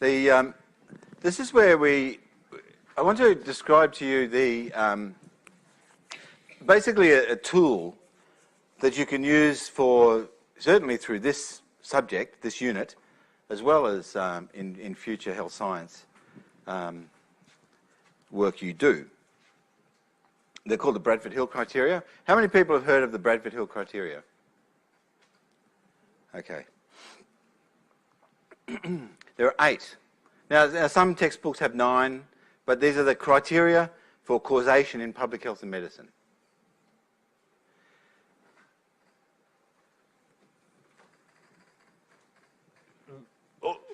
This is where I want to describe to you basically a tool that you can use for, certainly through this subject, this unit, as well as in future health science work you do. They're called the Bradford-Hill criteria. How many people have heard of the Bradford-Hill criteria? Okay. There are 8. Now, some textbooks have 9, but these are the criteria for causation in public health and medicine.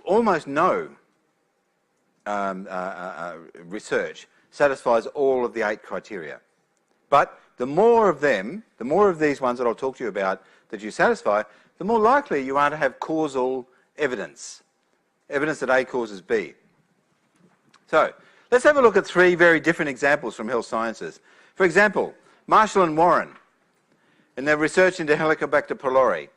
Almost no research satisfies all of the 8 criteria. But the more of them, the more of these ones that I'll talk to you about that you satisfy, the more likely you are to have causal evidence. Evidence that A causes B. So, let's have a look at 3 very different examples from health sciences. For example, Marshall and Warren, in their research into Helicobacter pylori,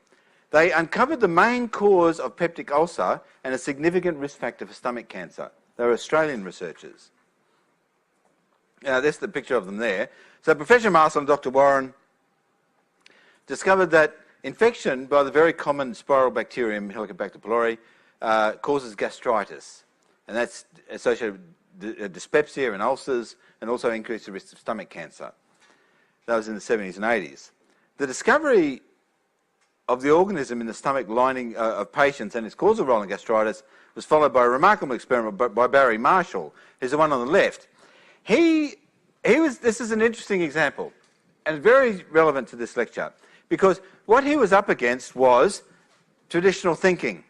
they uncovered the main cause of peptic ulcer and a significant risk factor for stomach cancer. They were Australian researchers. Now, this is the picture of them there. So Professor Marshall and Dr. Warren discovered that infection by the very common spiral bacterium Helicobacter pylori causes gastritis, and that's associated with dyspepsia and ulcers, and also increased the risk of stomach cancer. That was in the 70s and 80s. The discovery of the organism in the stomach lining of patients and its causal role in gastritis was followed by a remarkable experiment by Barry Marshall, who's the one on the left. This is an interesting example, and very relevant to this lecture, because what he was up against was traditional thinking.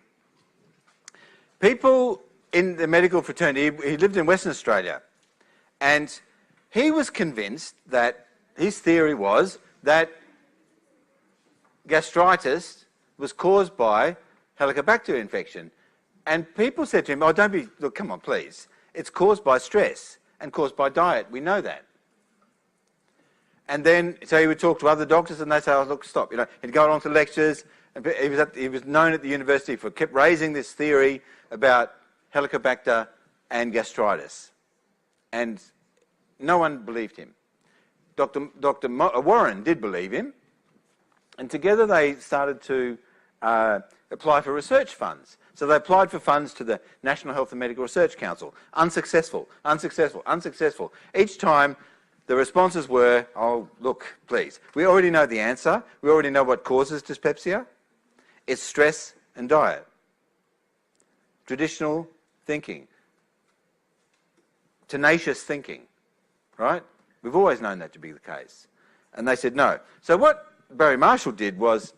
People in the medical fraternity, he lived in Western Australia, and he was convinced that his theory was that gastritis was caused by Helicobacter infection. And people said to him, oh, look, come on, please. It's caused by stress and caused by diet. We know that. And then, so he would talk to other doctors and they'd say, oh, look, stop. He'd go along to lectures. And he was known at the university for kept raising this theory about Helicobacter and gastritis. And no one believed him. Dr. Warren did believe him. And together they started to apply for research funds. So they applied for funds to the National Health and Medical Research Council. Unsuccessful, unsuccessful, unsuccessful. Each time the responses were, oh, look, please. We already know the answer. We already know what causes dyspepsia. It's stress and diet. Traditional thinking. Tenacious thinking, right? We've always known that to be the case. And they said no. So what Barry Marshall did was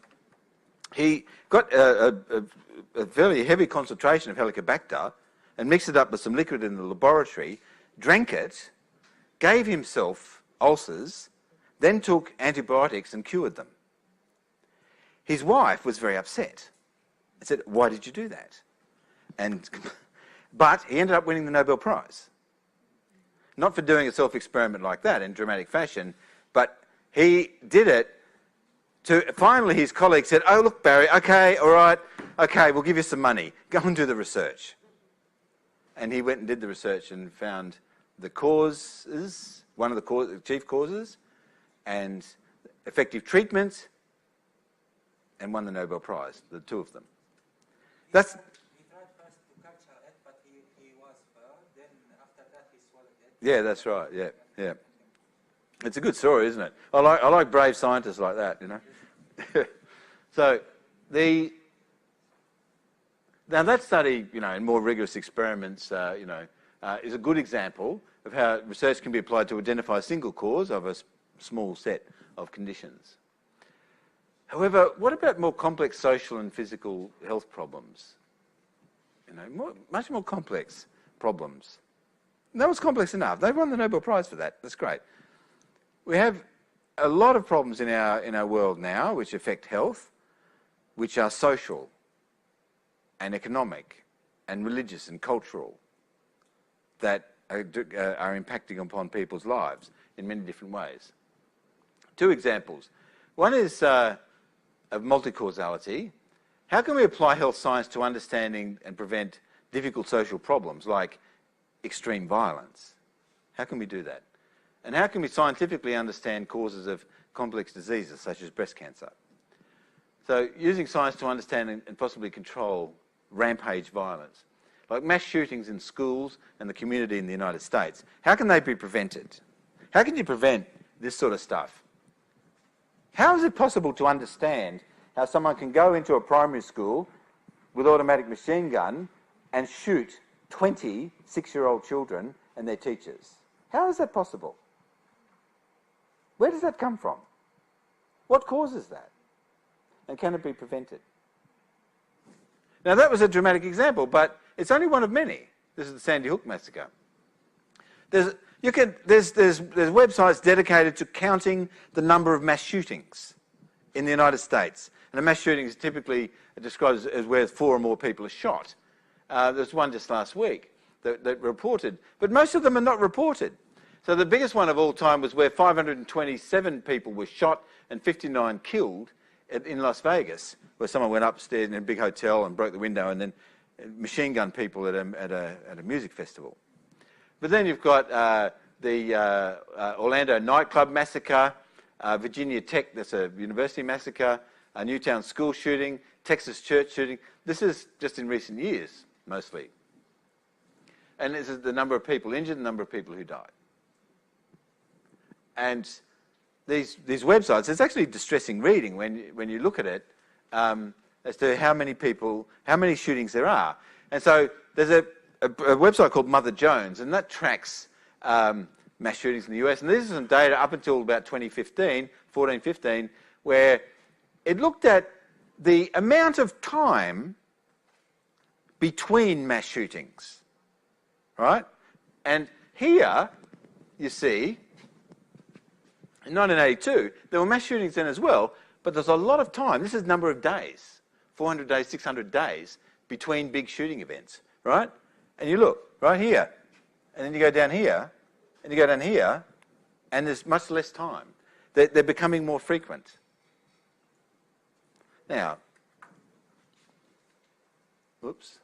he got a fairly heavy concentration of Helicobacter and mixed it up with some liquid in the laboratory, drank it, gave himself ulcers, then took antibiotics and cured them. His wife was very upset and said, why did you do that? But he ended up winning the Nobel Prize. Not for doing a self-experiment like that in dramatic fashion, but he did it to, finally his colleague said, oh, look, Barry, okay, all right, okay, we'll give you some money. Go and do the research. And he went and did the research and found the causes, one of the chief causes, and effective treatment, and won the Nobel Prize, the 2 of them. That's... He tried first to culture it, but he was burned, then after that he swallowed it. Yeah, that's right, yeah. It's a good story, isn't it? I like brave scientists like that, So now that study, in more rigorous experiments, is a good example of how research can be applied to identify a single cause of a small set of conditions. However, what about more complex social and physical health problems? Much more complex problems. That was complex enough. They won the Nobel Prize for that. That's great. We have a lot of problems in our world now which affect health, which are social and economic and religious and cultural, that are impacting upon people's lives in many different ways. 2 examples. One is of multi-causality. How can we apply health science to understanding and prevent difficult social problems like extreme violence? How can we do that? And how can we scientifically understand causes of complex diseases such as breast cancer? So using science to understand and possibly control rampage violence, like mass shootings in schools and the community in the United States, how can they be prevented? How can you prevent this sort of stuff? How is it possible to understand how someone can go into a primary school with automatic machine gun and shoot 20 6-year-old children and their teachers? How is that possible? Where does that come from? What causes that? And can it be prevented? Now that was a dramatic example, but it's only one of many. This is the Sandy Hook massacre. There's websites dedicated to counting the number of mass shootings in the United States. And a mass shooting is typically described as where 4 or more people are shot. There's one just last week that reported, but most of them are not reported. So the biggest one of all time was where 527 people were shot and 59 killed in Las Vegas, where someone went upstairs in a big hotel and broke the window and then machine gunned people at a music festival. But then you've got the Orlando nightclub massacre, Virginia Tech, that's a university massacre, a Newtown school shooting, Texas church shooting. This is just in recent years, mostly. And this is the number of people injured, the number of people who died. And these websites, it's actually distressing reading when you look at it as to how many shootings there are. And so there's a website called Mother Jones, and that tracks mass shootings in the US. And this is some data up until about 2015, 14-15, where it looked at the amount of time between mass shootings, right? And here you see, in 1982, there were mass shootings then as well, but there's a lot of time. This is number of days, 400 days, 600 days between big shooting events, right? And you look right here, and then you go down here, and you go down here, and there's much less time. They're becoming more frequent. Now, whoops.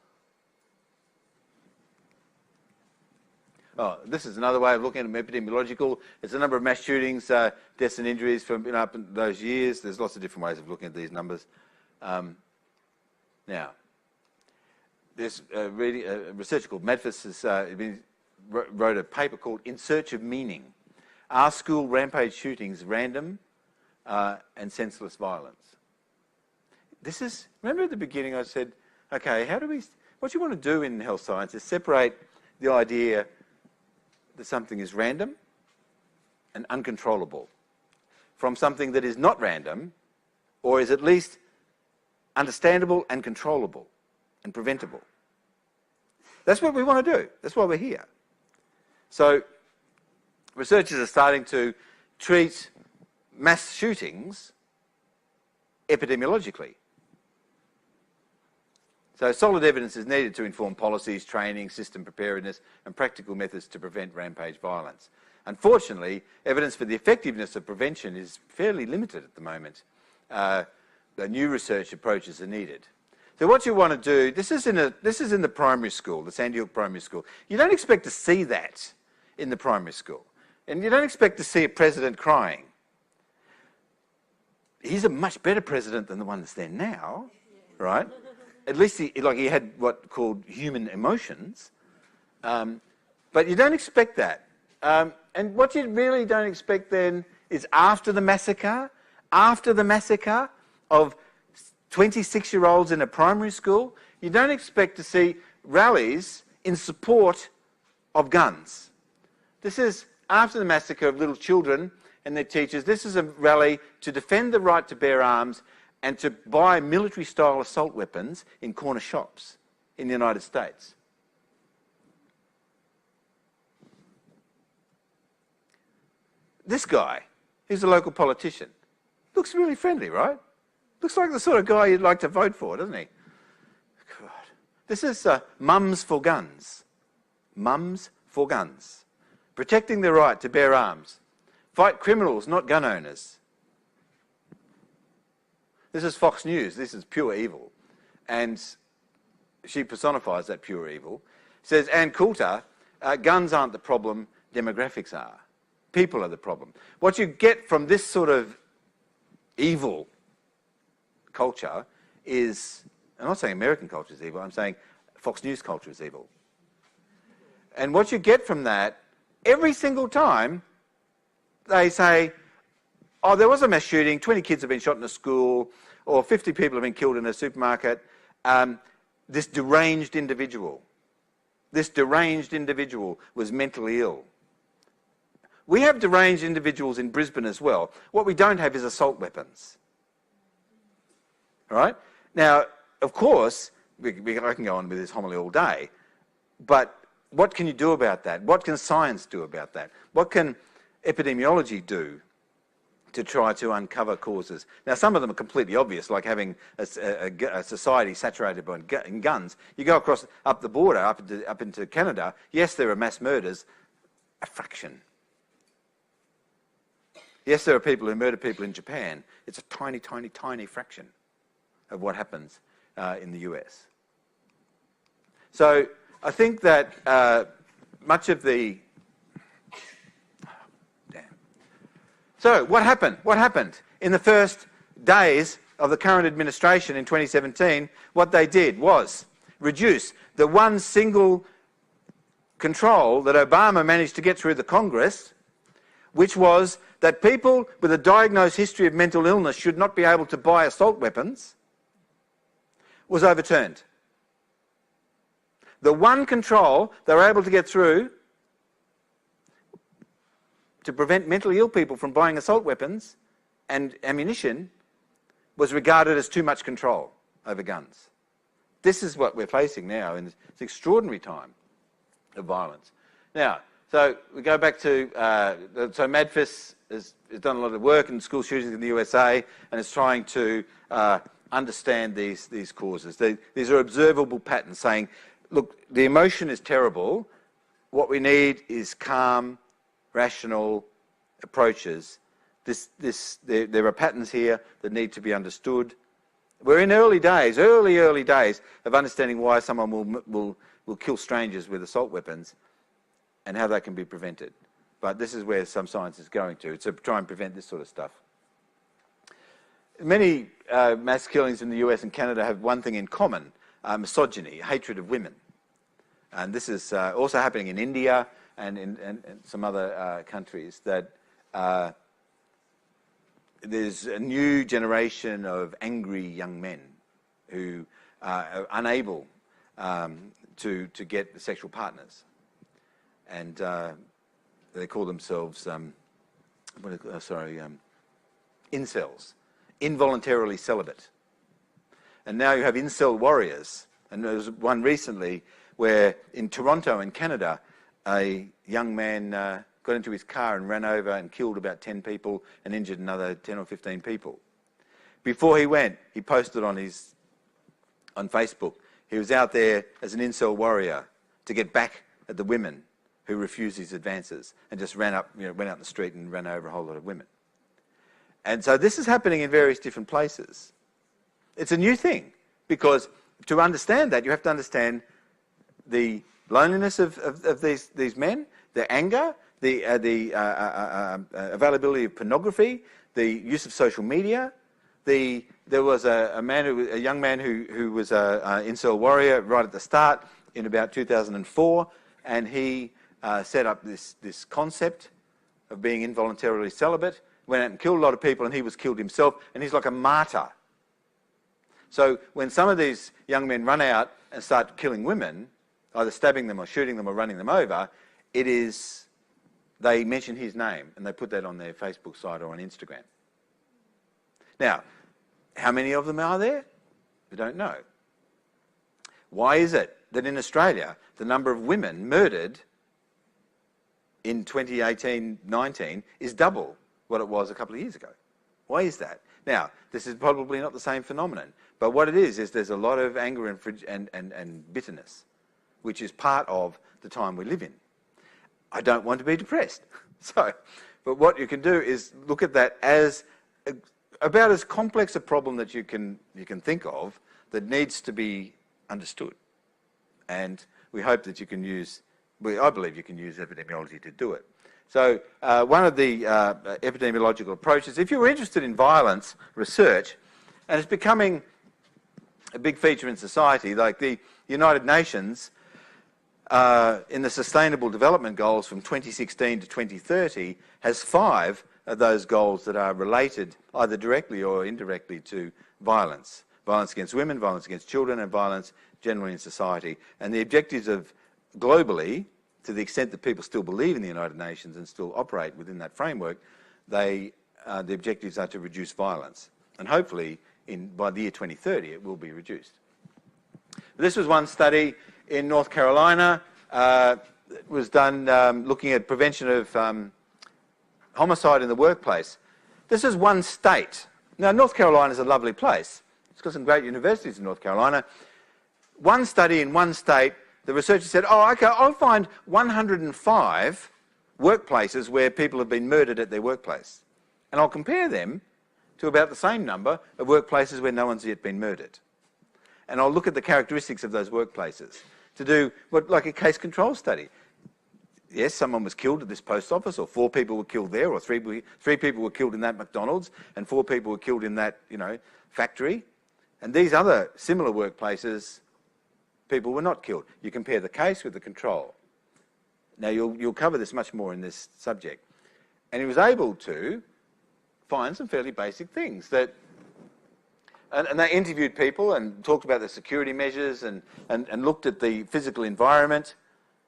Oh, this is another way of looking at them, epidemiological. It's the number of mass shootings, deaths and injuries from up in those years. There's lots of different ways of looking at these numbers. Now, there's a researcher called Madfus wrote a paper called In Search of Meaning. Are school rampage shootings random and senseless violence? This is, remember at the beginning I said, okay, what you want to do in health science is separate the idea that something is random and uncontrollable from something that is not random or is at least understandable and controllable and preventable. That's what we want to do. That's why we're here. So researchers are starting to treat mass shootings epidemiologically. So solid evidence is needed to inform policies, training, system preparedness, and practical methods to prevent rampage violence. Unfortunately, evidence for the effectiveness of prevention is fairly limited at the moment. The new research approaches are needed. So what you want to do, this is in the primary school, the Sandy Hook Primary School. You don't expect to see that in the primary school. And you don't expect to see a president crying. He's a much better president than the one that's there now, right? At least he had what called human emotions. But you don't expect that. And what you really don't expect then is after the massacre of 26-year-olds in a primary school, you don't expect to see rallies in support of guns. This is after the massacre of little children and their teachers. This is a rally to defend the right to bear arms and to buy military-style assault weapons in corner shops in the United States. This guy, he's a local politician, looks really friendly, right? Looks like the sort of guy you'd like to vote for, doesn't he? God. This is Mums for Guns. Mums for Guns. Protecting the right to bear arms. Fight criminals, not gun owners. This is Fox News. This is pure evil. And she personifies that pure evil, says, Ann Coulter, guns aren't the problem, demographics are. People are the problem. What you get from this sort of evil culture is, I'm not saying American culture is evil, I'm saying Fox News culture is evil. And what you get from that, every single time they say, oh, there was a mass shooting, 20 kids have been shot in a school, or 50 people have been killed in a supermarket, this deranged individual was mentally ill. We have deranged individuals in Brisbane as well. What we don't have is assault weapons. All right? Now, of course, I can go on with this homily all day, but what can you do about that? What can science do about that? What can epidemiology do to try to uncover causes? Now, some of them are completely obvious, like having a society saturated in guns. You go up the border, up into Canada, yes, there are mass murders, a fraction. Yes, there are people who murder people in Japan. It's a tiny, tiny, tiny fraction of what happens in the US. So I think that much of the... So what happened? What happened? In the first days of the current administration in 2017, what they did was reduce the one single control that Obama managed to get through the Congress, which was that people with a diagnosed history of mental illness should not be able to buy assault weapons, was overturned. The one control they were able to get through to prevent mentally ill people from buying assault weapons and ammunition was regarded as too much control over guns. This is what we're facing now in this extraordinary time of violence. Now, so we go back to, so MADFIS has done a lot of work in school shootings in the USA and is trying to understand these causes. These are observable patterns saying, look, the emotion is terrible. What we need is calm, rational approaches. There are patterns here that need to be understood. We're in early days of understanding why someone will kill strangers with assault weapons and how that can be prevented. But this is where some science is going to try and prevent this sort of stuff. Many mass killings in the US and Canada have one thing in common, misogyny, hatred of women. And this is also happening in India and in some other countries, that there's a new generation of angry young men who are unable to get sexual partners. And they call themselves, incels, involuntarily celibate. And now you have incel warriors. And there was one recently where in Toronto in Canada, a young man got into his car and ran over and killed about 10 people and injured another 10 or 15 people. Before he went, he posted on Facebook, he was out there as an incel warrior to get back at the women who refused his advances, and just went out in the street and ran over a whole lot of women. And so this is happening in various different places. It's a new thing, because to understand that, you have to understand the loneliness of these men, their anger, the availability of pornography, the use of social media. There was a young man who was an incel warrior right at the start in about 2004, and he set up this concept of being involuntarily celibate, went out and killed a lot of people, and he was killed himself, and he's like a martyr. So when some of these young men run out and start killing women, either stabbing them or shooting them or running them over, they mention his name and they put that on their Facebook site or on Instagram. Now, how many of them are there? We don't know. Why is it that in Australia, the number of women murdered in 2018-19 is double what it was a couple of years ago? Why is that? Now, this is probably not the same phenomenon, but what it is there's a lot of anger and bitterness, which is part of the time we live in. I don't want to be depressed. But what you can do is look at that as about as complex a problem that you can think of that needs to be understood. And we hope that you can use, I believe you can use epidemiology to do it. So one of the epidemiological approaches, if you're interested in violence research, and it's becoming a big feature in society, like the United Nations, in the Sustainable Development Goals from 2016 to 2030, has 5 of those goals that are related either directly or indirectly to violence. Violence against women, violence against children, and violence generally in society. And the objectives of globally, to the extent that people still believe in the United Nations and still operate within that framework, the objectives are to reduce violence. And hopefully, by the year 2030, it will be reduced. This was one study in North Carolina. It was done looking at prevention of homicide in the workplace. This is one state. Now, North Carolina is a lovely place. It's got some great universities in North Carolina. One study in one state, the researcher said, oh, okay, I'll find 105 workplaces where people have been murdered at their workplace. And I'll compare them to about the same number of workplaces where no one's yet been murdered. And I'll look at the characteristics of those workplaces to do like a case control study. Yes, someone was killed at this post office, or 4 people were killed there, or 3 people were killed in that McDonald's, and 4 people were killed in that, factory. And these other similar workplaces, people were not killed. You compare the case with the control. Now, you'll cover this much more in this subject. And he was able to find some fairly basic things that, and they interviewed people and talked about the security measures and looked at the physical environment.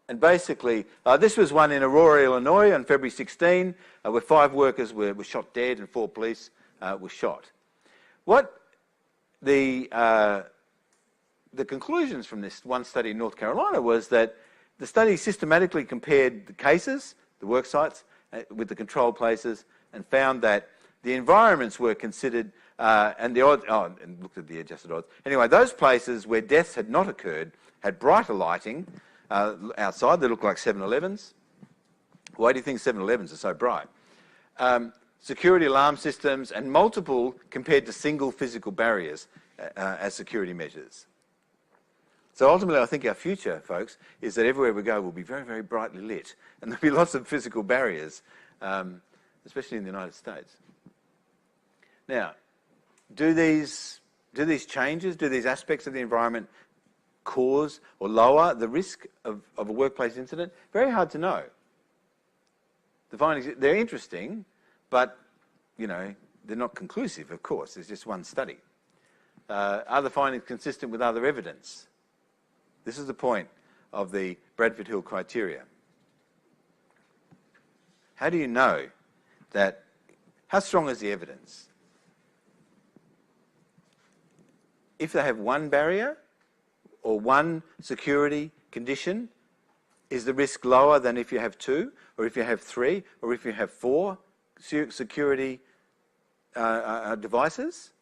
And basically, this was one in Aurora, Illinois on February 16, where 5 workers were shot dead and 4 police were shot. What the conclusions from this one study in North Carolina was that the study systematically compared the cases, the work sites, with the control places, and found that the environments were considered, and the odds, and looked at the adjusted odds. Anyway, those places where deaths had not occurred had brighter lighting outside. They looked like 7-Elevens. Why do you think 7-Elevens are so bright? Security alarm systems, and multiple compared to single physical barriers as security measures. So ultimately, I think our future, folks, is that everywhere we go will be very, very brightly lit, and there'll be lots of physical barriers, especially in the United States. Now, do these changes, do these aspects of the environment cause or lower the risk of a workplace incident? Very hard to know. The findings, they're interesting, but, they're not conclusive, of course. There's just one study. Are the findings consistent with other evidence? This is the point of the Bradford-Hill criteria. How do you know that, how strong is the evidence? If they have one barrier or one security condition, is the risk lower than if you have 2, or if you have 3, or if you have 4 security devices?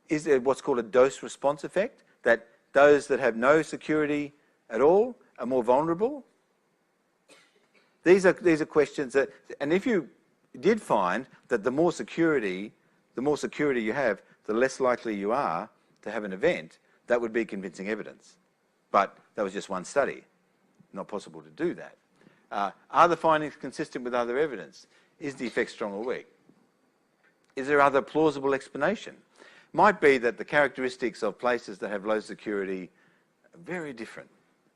Is there what's called a dose-response effect, that those that have no security at all are more vulnerable? These are questions that, and if you did find that the more security you have, the less likely you are to have an event, that would be convincing evidence. But that was just one study. Not possible to do that. Are the findings consistent with other evidence? Is the effect strong or weak? Is there other plausible explanation? Might be that the characteristics of places that have low security are very different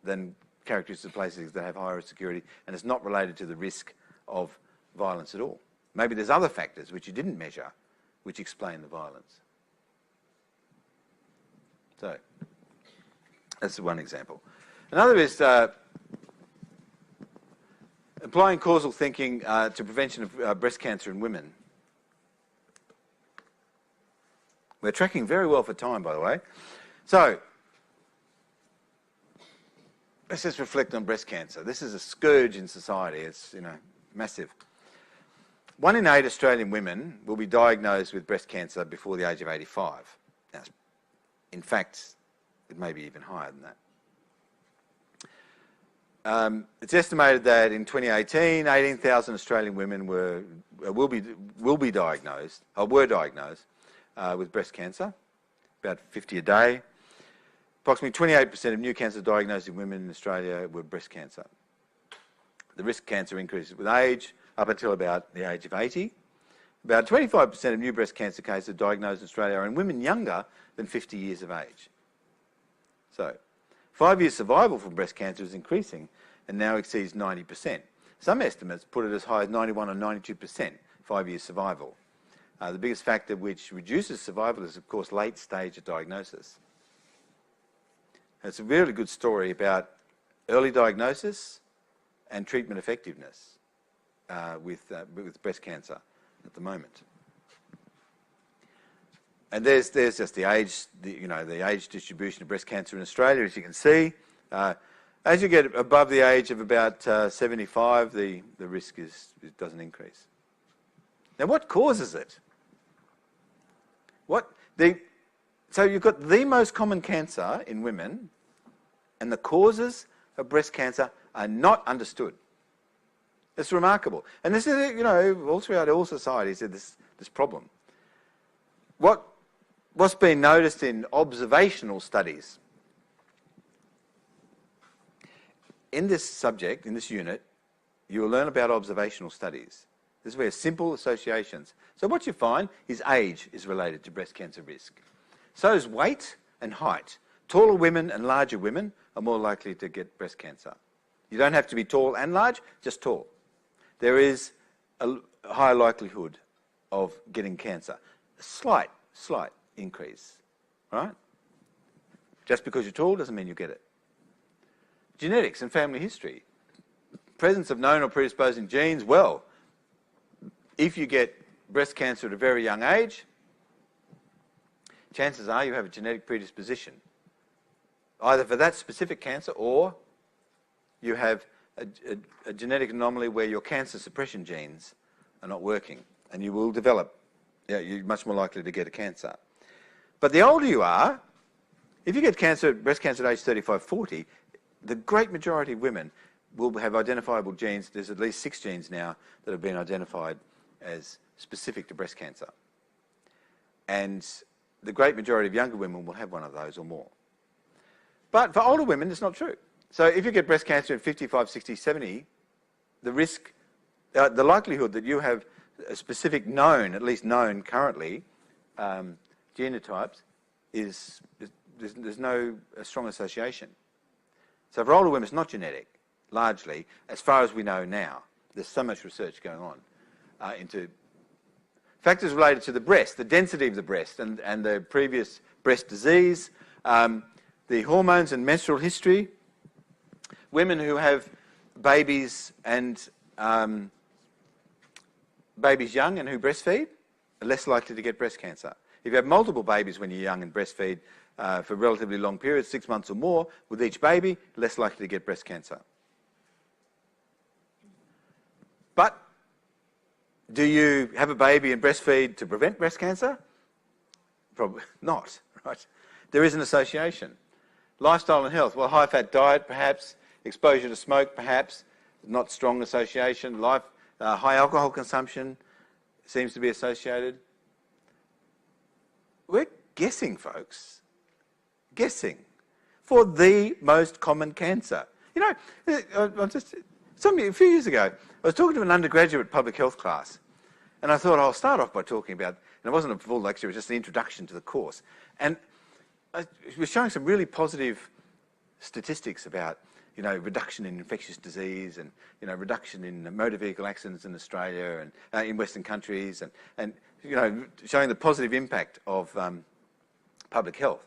than characteristics of places that have higher security, and it's not related to the risk of violence at all. Maybe there's other factors which you didn't measure which explain the violence. So, that's one example. Another is applying causal thinking to prevention of breast cancer in women. We're tracking very well for time, by the way. So, let's just reflect on breast cancer. This is a scourge in society. It's, massive. 1 in 8 Australian women will be diagnosed with breast cancer before the age of 85. Now, in fact, it may be even higher than that. It's estimated that in 2018, 18,000 Australian women were diagnosed with breast cancer, about 50 a day. approximately 28% of new cancer diagnosed in women in Australia were breast cancer. The risk of cancer increases with age up until about the age of 80. About 25% of new breast cancer cases diagnosed in Australia are in women younger than 50 years of age. So, 5-year survival from breast cancer is increasing and now exceeds 90%. Some estimates put it as high as 91 or 92% 5-year survival. The biggest factor which reduces survival is, of course, late stage of diagnosis. It's a really good story about early diagnosis and treatment effectiveness with breast cancer at the moment. And there's just the age, the age distribution of breast cancer in Australia, as you can see. As you get above the age of about 75, the risk doesn't increase. Now, what causes it? So you've got the most common cancer in women, and the causes of breast cancer are not understood. It's remarkable. And this is, all throughout all societies, this problem. What's been noticed in observational studies? In this subject, in this unit, you will learn about observational studies. This is where simple associations. So what you find is age is related to breast cancer risk. So is weight and height. Taller women and larger women are more likely to get breast cancer. You don't have to be tall and large, just tall. There is a higher likelihood of getting cancer. A slight increase, right? Just because you're tall doesn't mean you get it. Genetics and family history. Presence of known or predisposing genes, well, if you get breast cancer at a very young age, chances are you have a genetic predisposition, either for that specific cancer or you have a genetic anomaly where your cancer suppression genes are not working, and you will develop, you're much more likely to get a cancer. But the older you are, if you get breast cancer at age 35, 40, the great majority of women will have identifiable genes. There's at least 6 genes now that have been identified as specific to breast cancer. And the great majority of younger women will have one of those or more. But for older women, it's not true. So if you get breast cancer at 55, 60, 70, the risk, the likelihood that you have a specific known, at least known currently, genotypes there's no strong association. So for older women, it's not genetic, largely, as far as we know now. There's so much research going on into factors related to the breast, the density of the breast and the previous breast disease, the hormones and menstrual history. Women who have babies and babies young and who breastfeed are less likely to get breast cancer. If you have multiple babies when you're young and breastfeed for relatively long periods, 6 months or more, with each baby, less likely to get breast cancer. But do you have a baby and breastfeed to prevent breast cancer? Probably not, right? There is an association. Lifestyle and health, well, high-fat diet, perhaps. Exposure to smoke, perhaps. Not strong association. High alcohol consumption seems to be associated. We're guessing, folks. Guessing. For the most common cancer. A few years ago, I was talking to an undergraduate public health class, and I thought I'll start off by talking about, and it wasn't a full lecture, it was just an introduction to the course. And I was showing some really positive statistics about, reduction in infectious disease and, reduction in motor vehicle accidents in Australia and in Western countries and showing the positive impact of public health.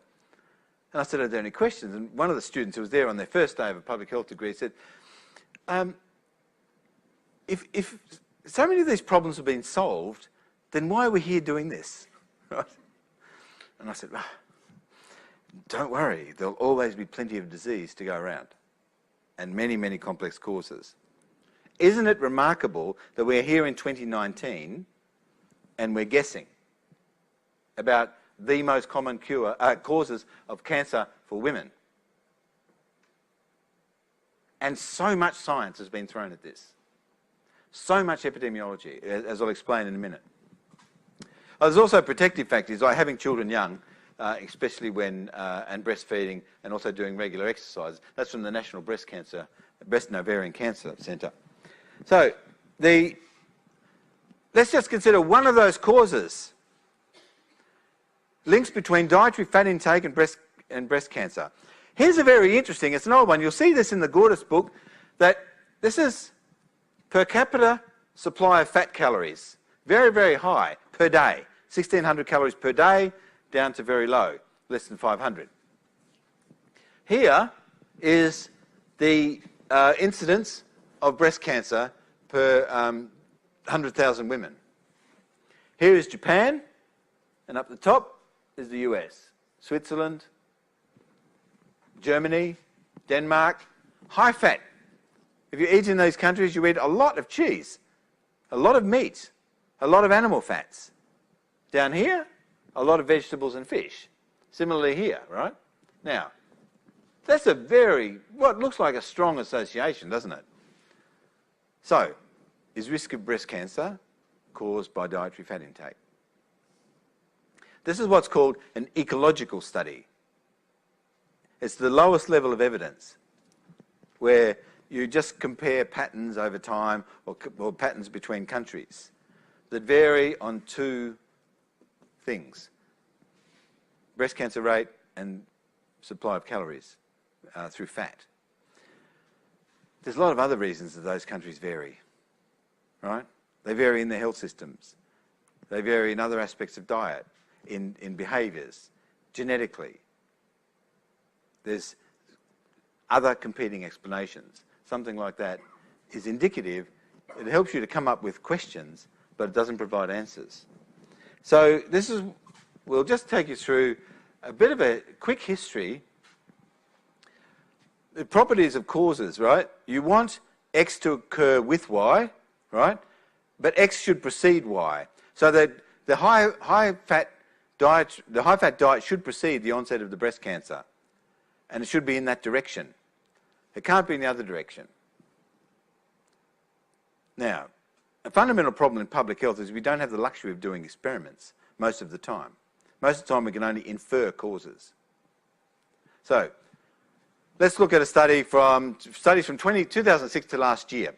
And I said, are there any questions? And one of the students who was there on their first day of a public health degree said, if so many of these problems have been solved, then why are we here doing this? Right? And I said, don't worry, there'll always be plenty of disease to go around and many, many complex causes. Isn't it remarkable that we're here in 2019 and we're guessing about the most common causes of cancer for women? And so much science has been thrown at this. So much epidemiology, as I'll explain in a minute. There's also protective factors, like having children young especially when and breastfeeding and also doing regular exercise. That's from the National Breast and Ovarian Cancer Centre. So let's just consider one of those causes. Links between dietary fat intake and breast cancer. Here's a very interesting, it's an old one. You'll see this in the Gordis book, that this is per capita supply of fat calories. Very, very high per day. 1,600 calories per day, down to very low, less than 500. Here is the incidence of breast cancer per 100,000 women. Here is Japan, and up the top is the US. Switzerland, Germany, Denmark, high fat. If you eat in these countries, you eat a lot of cheese, a lot of meat, a lot of animal fats. Down here, a lot of vegetables and fish. Similarly here, right? Now, that's a what looks like a strong association, doesn't it? So, is risk of breast cancer caused by dietary fat intake? This is what's called an ecological study. It's the lowest level of evidence, where you just compare patterns over time or patterns between countries that vary on two things: breast cancer rate and supply of calories through fat. There's a lot of other reasons that those countries vary, right? They vary in their health systems. They vary in other aspects of diet, in behaviours, genetically. There's other competing explanations. Something like that is indicative. It helps you to come up with questions, but it doesn't provide answers. So we'll just take you through a bit of a quick history. The properties of causes, right? You want X to occur with Y, right? But X should precede Y. So that the high fat diet should precede the onset of the breast cancer. And it should be in that direction. It can't be in the other direction. Now, a fundamental problem in public health is we don't have the luxury of doing experiments most of the time. Most of the time we can only infer causes. So, let's look at studies from 2006 to last year.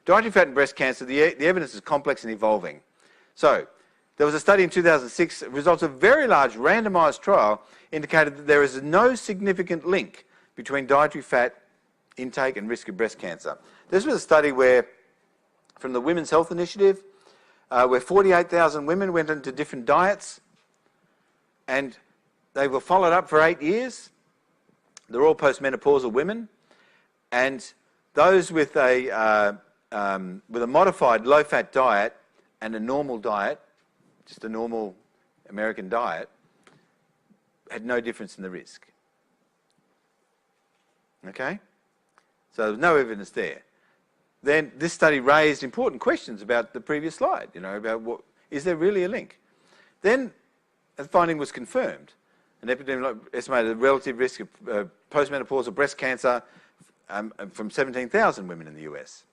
Dietary fat and breast cancer, the evidence is complex and evolving. So, there was a study in 2006, results of a very large randomised trial indicated that there is no significant link between dietary fat intake and risk of breast cancer. This was a study from the Women's Health Initiative, where 48,000 women went into different diets, and they were followed up for 8 years. They're all postmenopausal women, and those with a modified low-fat diet and a normal diet, just a normal American diet, had no difference in the risk. Okay? So there's no evidence there. Then this study raised important questions about the previous slide, about is there really a link? Then the finding was confirmed. An epidemiologist estimated the relative risk of postmenopausal breast cancer from 17,000 women in the US.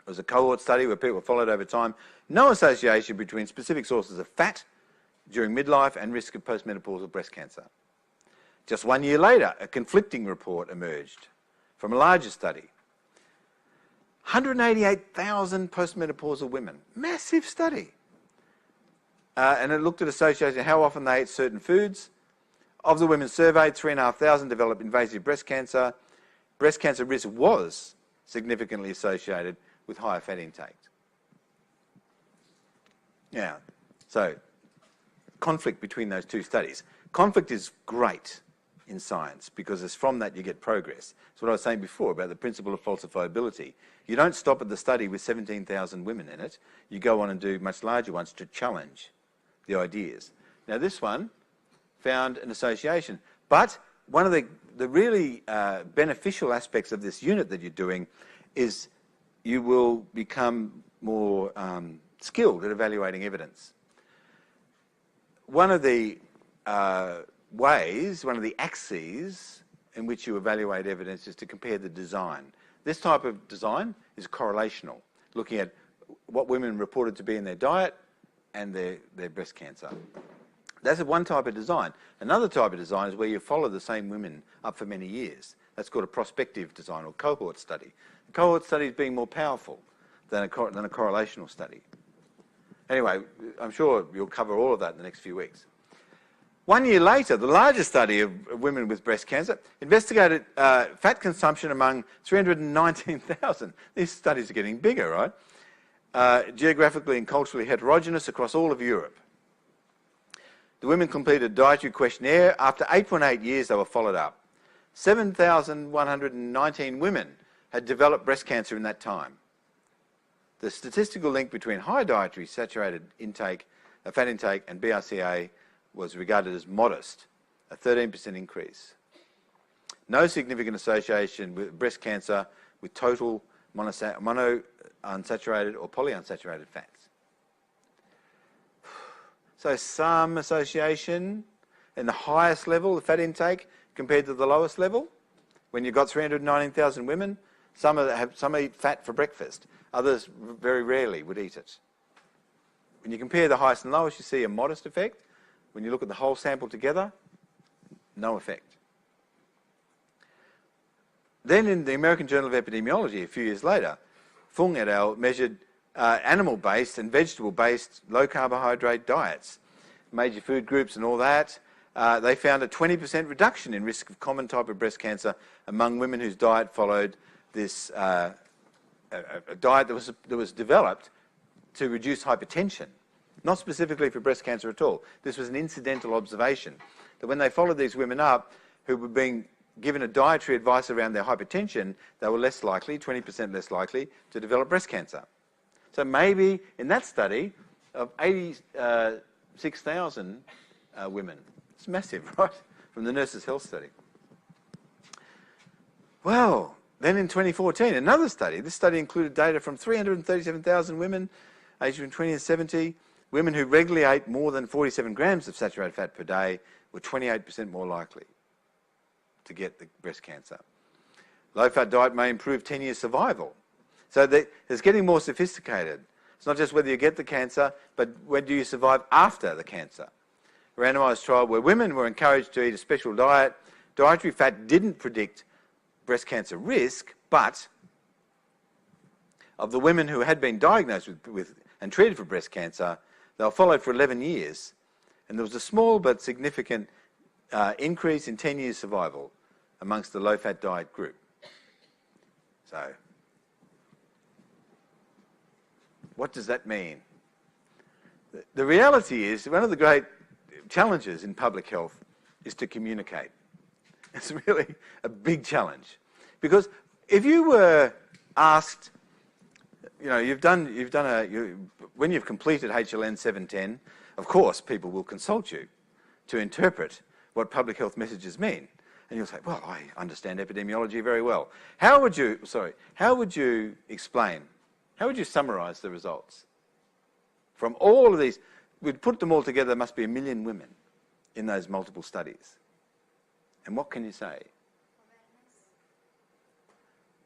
It was a cohort study where people were followed over time. No association between specific sources of fat during midlife and risk of postmenopausal breast cancer. Just 1 year later, a conflicting report emerged from a larger study. 188,000 postmenopausal women. Massive study. And it looked at association, how often they ate certain foods. Of the women surveyed, 3,500 developed invasive breast cancer. Breast cancer risk was significantly associated with higher fat intake. Now, so conflict between those two studies. Conflict is great in science because it's from that you get progress. It's what I was saying before about the principle of falsifiability. You don't stop at the study with 17,000 women in it. You go on and do much larger ones to challenge the ideas. Now, this one found an association. But one of the really beneficial aspects of this unit that you're doing is you will become more skilled at evaluating evidence. One of the ways, one of the axes in which you evaluate evidence is to compare the design. This type of design is correlational, looking at what women reported to be in their diet and their breast cancer. That's one type of design. Another type of design is where you follow the same women up for many years. That's called a prospective design or cohort study. The cohort study is being more powerful than a correlational study. Anyway, I'm sure you'll cover all of that in the next few weeks. 1 year later, the largest study of women with breast cancer investigated fat consumption among 319,000. These studies are getting bigger, right? Geographically and culturally heterogeneous across all of Europe. The women completed a dietary questionnaire. After 8.8 years, they were followed up. 7,119 women had developed breast cancer in that time. The statistical link between high dietary saturated intake, fat intake and BRCA was regarded as modest, a 13% increase. No significant association with breast cancer with total monounsaturated or polyunsaturated fats. So some association in the highest level of fat intake compared to the lowest level. When you've got 319,000 women, some eat fat for breakfast. Others very rarely would eat it. When you compare the highest and lowest, you see a modest effect. When you look at the whole sample together, no effect. Then in the American Journal of Epidemiology, a few years later, Fung et al. Measured animal-based and vegetable-based low-carbohydrate diets, major food groups and all that. They found a 20% reduction in risk of common type of breast cancer among women whose diet followed this a diet that was developed to reduce hypertension, not specifically for breast cancer at all. This was an incidental observation, that when they followed these women up who were being given a dietary advice around their hypertension, they were less likely, 20% less likely, to develop breast cancer. So maybe in that study of 86,000 women, it's massive, right, from the Nurses' Health Study. Well, then in 2014, another study. This study included data from 337,000 women aged between 20 and 70. Women who regularly ate more than 47 grams of saturated fat per day were 28% more likely to get the breast cancer. Low-fat diet may improve 10-year survival. So it's getting more sophisticated. It's not just whether you get the cancer, but when do you survive after the cancer. A randomised trial where women were encouraged to eat a special diet. Dietary fat didn't predict breast cancer risk, but of the women who had been diagnosed with and treated for breast cancer, they were followed for 11 years, and there was a small but significant increase in 10 years survival amongst the low-fat diet group. So, what does that mean? The reality is, one of the great challenges in public health is to communicate. It's really a big challenge, because if you were asked, you know, when you've completed HLN 710, of course, people will consult you to interpret what public health messages mean, and you'll say, "Well, I understand epidemiology very well." How would you explain? How would you summarise the results from all of these? We'd put them all together. There must be 1 million women in those multiple studies. And what can you say?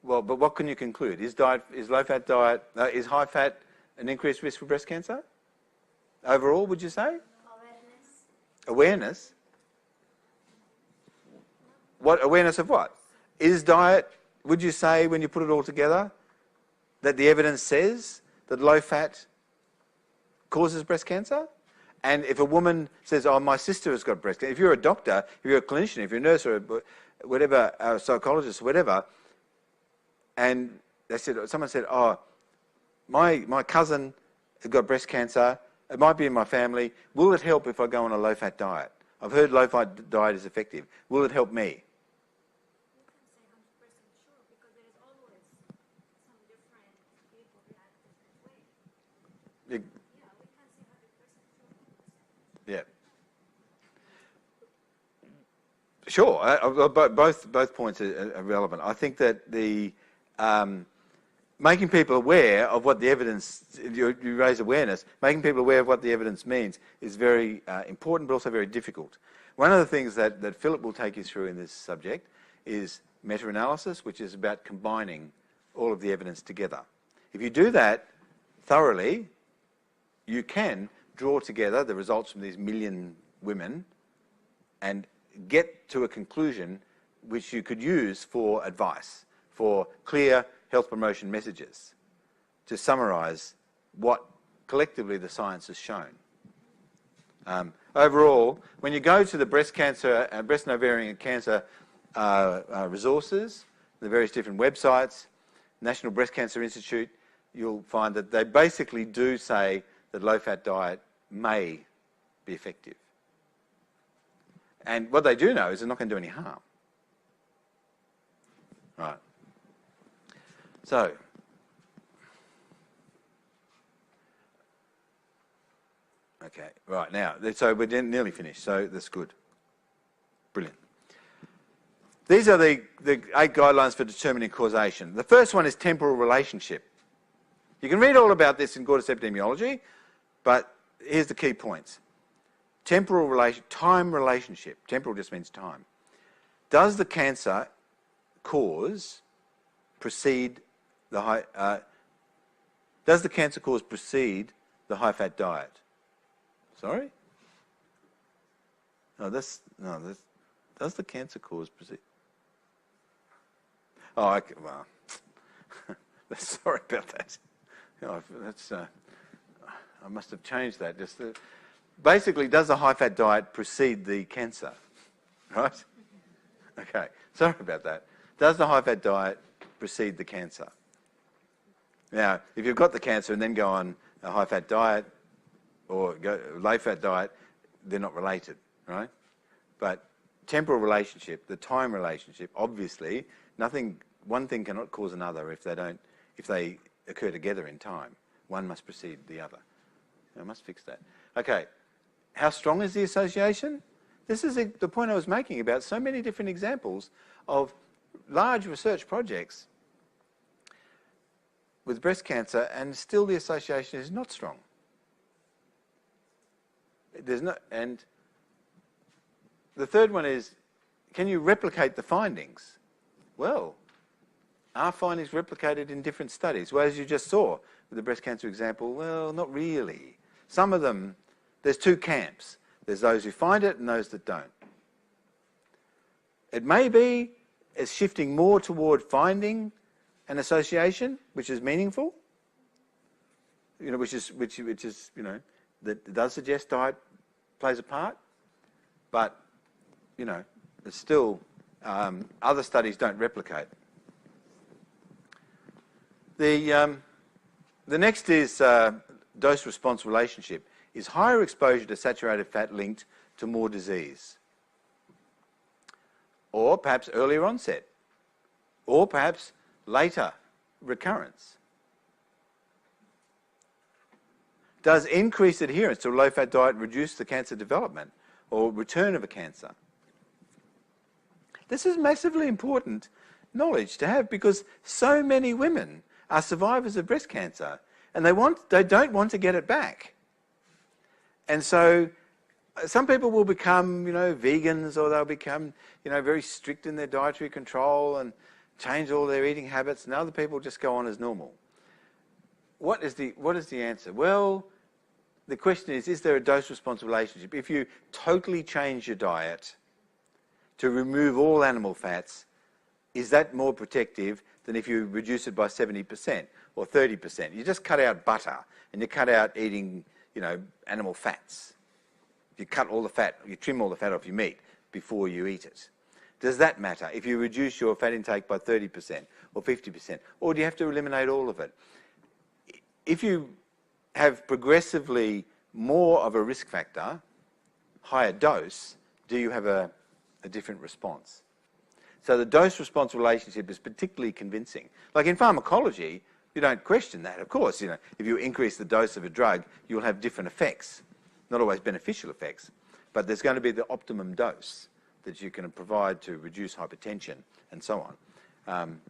Well, but what can you conclude? Is low-fat diet, is high fat an increased risk for breast cancer? Overall, would you say? Awareness? What awareness of what? Is diet, would you say, when you put it all together, that the evidence says that low fat causes breast cancer? And if a woman says, "Oh, my sister has got breast cancer," if you're a doctor, if you're a clinician, if you're a nurse or whatever, a psychologist, whatever, and someone said, "Oh, my cousin has got breast cancer. It might be in my family. Will it help if I go on a low-fat diet? I've heard low-fat diet is effective. Will it help me?" Yeah. Sure. Both points are relevant. I think that the making people aware of what the evidence, you raise awareness, making people aware of what the evidence means is very important, but also very difficult. One of the things that Philip will take you through in this subject is meta-analysis, which is about combining all of the evidence together. If you do that thoroughly, you can draw together the results from these 1 million women and get to a conclusion which you could use for advice, for clear health promotion messages, to summarise what collectively the science has shown. Overall, when you go to the breast cancer and breast and ovarian cancer resources, the various different websites, National Breast Cancer Institute, you'll find that they basically do say that low-fat diet may be effective. And what they do know is it's not going to do any harm. Right. So, okay, right, now, so we're nearly finished, so that's good. Brilliant. These are the 8 guidelines for determining causation. The first one is temporal relationship. You can read all about this in Gordis epidemiology, but here's the key points. Time relationship. Temporal just means time. Does the cancer cause precede the high-fat diet? Sorry? Does the cancer cause precede? Oh, okay, well, sorry about that. I must have changed that. Basically, does the high-fat diet precede the cancer? Right? Okay, sorry about that. Does the high-fat diet precede the cancer? Now, if you've got the cancer and then go on a high-fat diet or go low-fat diet, they're not related, right? But temporal relationship, the time relationship, obviously, one thing cannot cause another if they occur together in time. One must precede the other. I must fix that. Okay, how strong is the association? This is the point I was making about so many different examples of large research projects with breast cancer, and still the association is not strong. And the third one is, can you replicate the findings? Well, are findings replicated in different studies? Well, as you just saw with the breast cancer example, well, not really. Some of them, there's 2 camps. There's those who find it and those that don't. It may be it's shifting more toward finding an association, which is meaningful, which is that does suggest diet plays a part, but it's still other studies don't replicate. The next is dose-response relationship. Is higher exposure to saturated fat linked to more disease? Or perhaps earlier onset? Or perhaps later recurrence? Does increased adherence to a low-fat diet reduce the cancer development or return of a cancer? This is massively important knowledge to have, because so many women are survivors of breast cancer and they don't want to get it back. And so some people will become, vegans, or they'll become, very strict in their dietary control and change all their eating habits, and other people just go on as normal. What is the answer? Well, the question is there a dose-response relationship? If you totally change your diet to remove all animal fats, is that more protective than if you reduce it by 70% or 30%? You just cut out butter and you cut out eating, animal fats. You cut all the fat, you trim all the fat off your meat before you eat it. Does that matter if you reduce your fat intake by 30% or 50%? Or do you have to eliminate all of it? If you have progressively more of a risk factor, higher dose, do you have a different response? So the dose-response relationship is particularly convincing. Like in pharmacology, you don't question that. Of course, if you increase the dose of a drug, you'll have different effects. Not always beneficial effects, but there's going to be the optimum dose that you can provide to reduce hypertension and so on.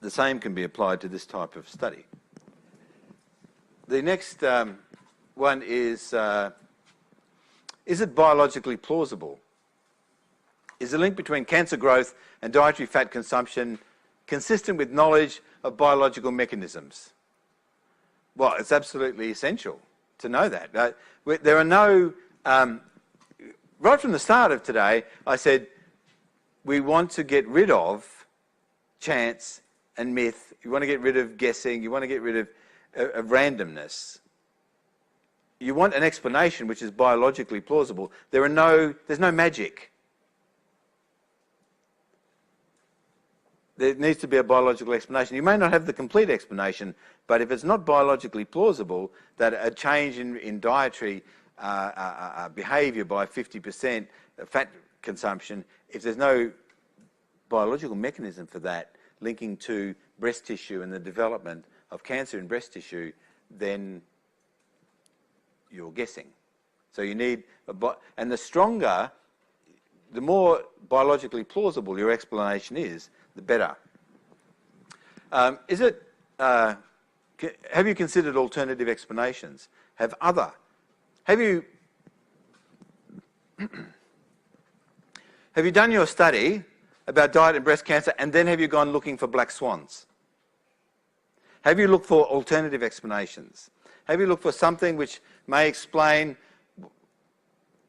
The same can be applied to this type of study. The next one is it biologically plausible? Is the link between cancer growth and dietary fat consumption consistent with knowledge of biological mechanisms? Well, it's absolutely essential to know that. There are no, right from the start of today, I said we want to get rid of chance and myth. You want to get rid of guessing. You want to get rid of randomness. You want an explanation which is biologically plausible. There's no magic. There needs to be a biological explanation. You may not have the complete explanation, but if it's not biologically plausible that a change in dietary behaviour by 50%, fat consumption, if there's no biological mechanism for that linking to breast tissue and the development of cancer in breast tissue, then you're guessing. So you need and the more biologically plausible your explanation is, the better. Have you considered alternative explanations? Have you done your study about diet and breast cancer, and then have you gone looking for black swans? Have you looked for alternative explanations? Have you looked for something which may explain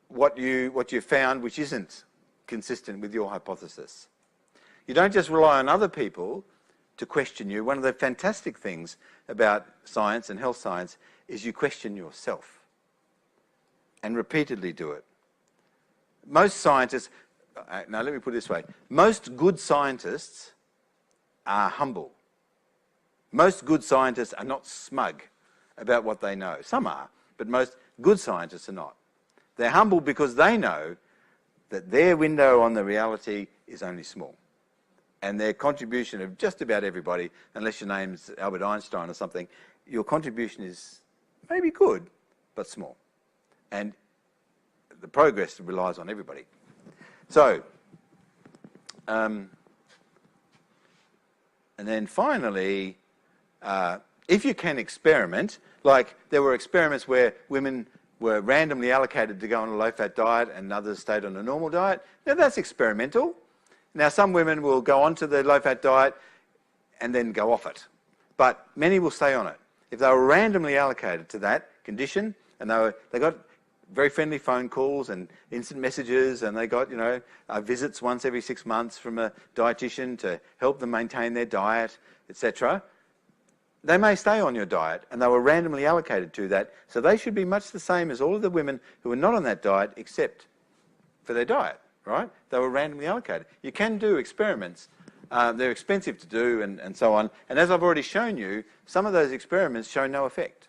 what you found which isn't consistent with your hypothesis? You don't just rely on other people to question you. One of the fantastic things about science and health science is you question yourself and repeatedly do it. Most scientists, now let me put it this way, most good scientists are humble. Most good scientists are not smug about what they know. Some are, but most good scientists are not. They're humble because they know that their window on the reality is only small. And their contribution of just about everybody, unless your name's Albert Einstein or something, your contribution is maybe good, but small. And the progress relies on everybody. So, and then finally, if you can experiment, like there were experiments where women were randomly allocated to go on a low-fat diet and others stayed on a normal diet. Now that's experimental. Now some women will go onto the low-fat diet and then go off it, but many will stay on it. If they were randomly allocated to that condition and they got very friendly phone calls and instant messages, and they got visits once every 6 months from a dietitian to help them maintain their diet, etc. They may stay on your diet, and they were randomly allocated to that, so they should be much the same as all of the women who are not on that diet except for their diet, right? They were randomly allocated. You can do experiments. They're expensive to do and so on. And as I've already shown you, some of those experiments show no effect.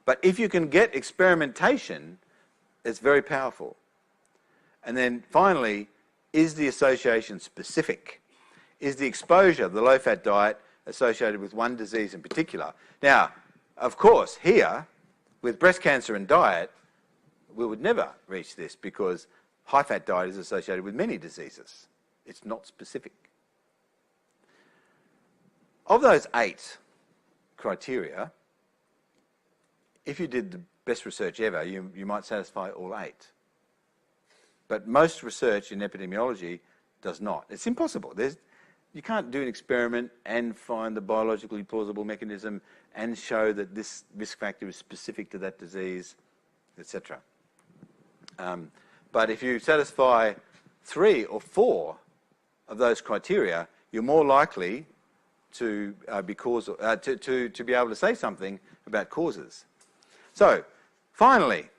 But if you can get experimentation, it's very powerful. And then finally, is the association specific? Is the exposure of the low-fat diet associated with one disease in particular? Now, of course, here, with breast cancer and diet, we would never reach this because high-fat diet is associated with many diseases. It's not specific. Of those 8 criteria, if you did the best research ever, you might satisfy all 8. But most research in epidemiology does not. It's impossible. You can't do an experiment and find the biologically plausible mechanism and show that this risk factor is specific to that disease, etc. But if you satisfy 3 or 4 of those criteria, you're more likely to be causal, to be able to say something about causes. So, finally,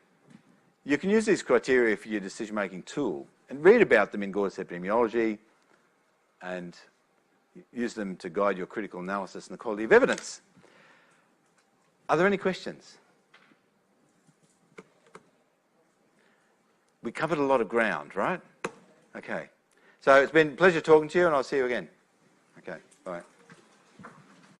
you can use these criteria for your decision-making tool and read about them in Gordon's epidemiology and use them to guide your critical analysis and the quality of evidence. Are there any questions? We covered a lot of ground, right? Okay. So it's been a pleasure talking to you, and I'll see you again. Okay, bye.